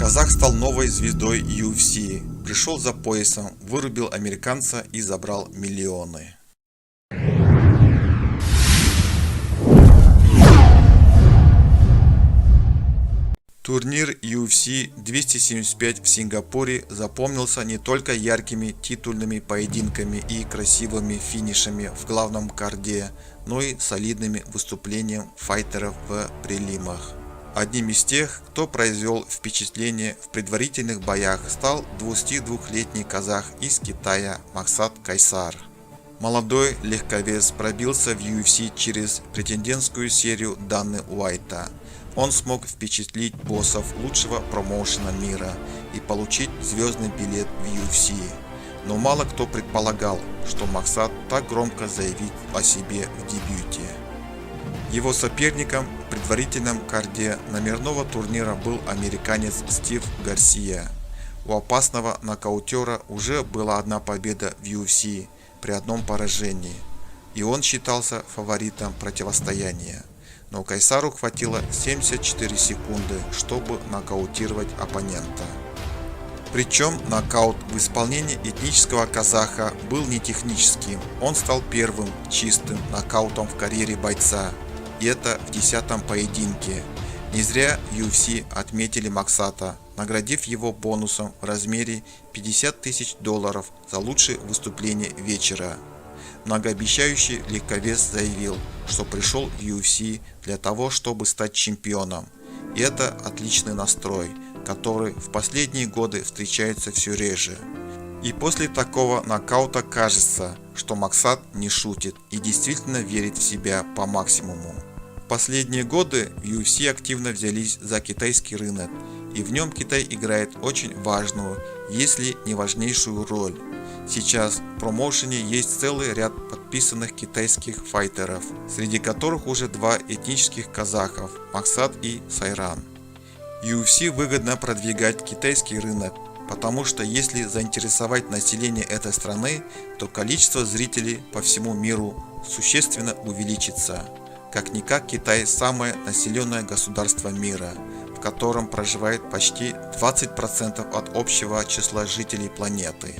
Казах стал новой звездой UFC, пришел за поясом, вырубил американца и забрал миллионы. Турнир UFC 275 в Сингапуре запомнился не только яркими титульными поединками и красивыми финишами в главном карде, но и солидными выступлениями файтеров в прелимах. Одним из тех, кто произвел впечатление в предварительных боях, стал 22-летний казах из Китая Максат Кайсар. Молодой легковес пробился в UFC через претендентскую серию Даны Уайта. Он смог впечатлить боссов лучшего промоушена мира и получить звездный билет в UFC. Но мало кто предполагал, что Максат так громко заявит о себе в дебюте. Его соперником в предварительном карде номерного турнира был американец Стив Гарсия. У опасного нокаутера уже была одна победа в UFC при одном поражении, и он считался фаворитом противостояния. Но Кайсару хватило 74 секунды, чтобы нокаутировать оппонента. Причем нокаут в исполнении этнического казаха был не техническим, он стал первым чистым нокаутом в карьере бойца, и это в 10-м поединке. Не зря UFC отметили Максата, наградив его бонусом в размере $50 000 за лучшее выступление вечера. Многообещающий легковес заявил, что пришел в UFC для того, чтобы стать чемпионом. И это отличный настрой, который в последние годы встречается все реже. И после такого нокаута кажется, что Максат не шутит и действительно верит в себя по максимуму. В последние годы в UFC активно взялись за китайский рынок, и в нем Китай играет очень важную, если не важнейшую роль. Сейчас в промоушене есть целый ряд подписанных китайских файтеров, среди которых уже два этнических казахов – Максат и Сайран. UFC выгодно продвигать китайский рынок, потому что если заинтересовать население этой страны, то количество зрителей по всему миру существенно увеличится. Как-никак Китай самое населенное государство мира, в котором проживает почти 20% от общего числа жителей планеты.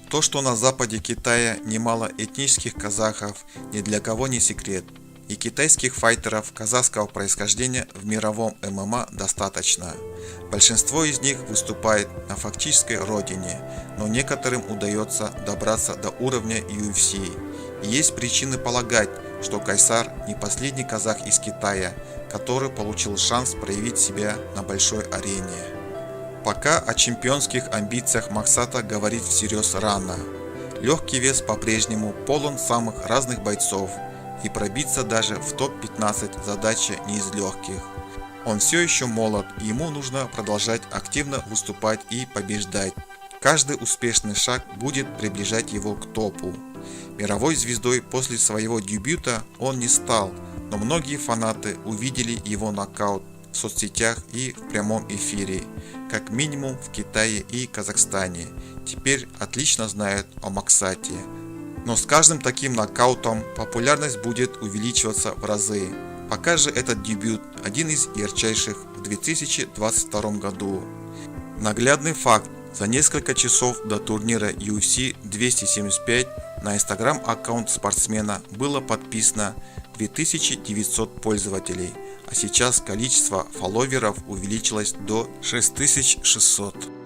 То, что на западе Китая немало этнических казахов, ни для кого не секрет, и китайских файтеров казахского происхождения в мировом ММА достаточно. Большинство из них выступает на фактической родине, но некоторым удается добраться до уровня UFC. И есть причины полагать, что Кайсар не последний казах из Китая, который получил шанс проявить себя на большой арене. Пока о чемпионских амбициях Максата говорить всерьез рано. Легкий вес по-прежнему полон самых разных бойцов, и пробиться даже в топ-15 задача не из легких. Он все еще молод, и ему нужно продолжать активно выступать и побеждать. Каждый успешный шаг будет приближать его к топу. Мировой звездой после своего дебюта он не стал, но многие фанаты увидели его нокаут в соцсетях и в прямом эфире, как минимум в Китае и Казахстане. Теперь отлично знают о Максате. Но с каждым таким нокаутом популярность будет увеличиваться в разы. Пока же этот дебют один из ярчайших в 2022 году. Наглядный факт: за несколько часов до турнира UFC 275 на инстаграм-аккаунт спортсмена было подписано 2900 пользователей, а сейчас количество фолловеров увеличилось до 6600.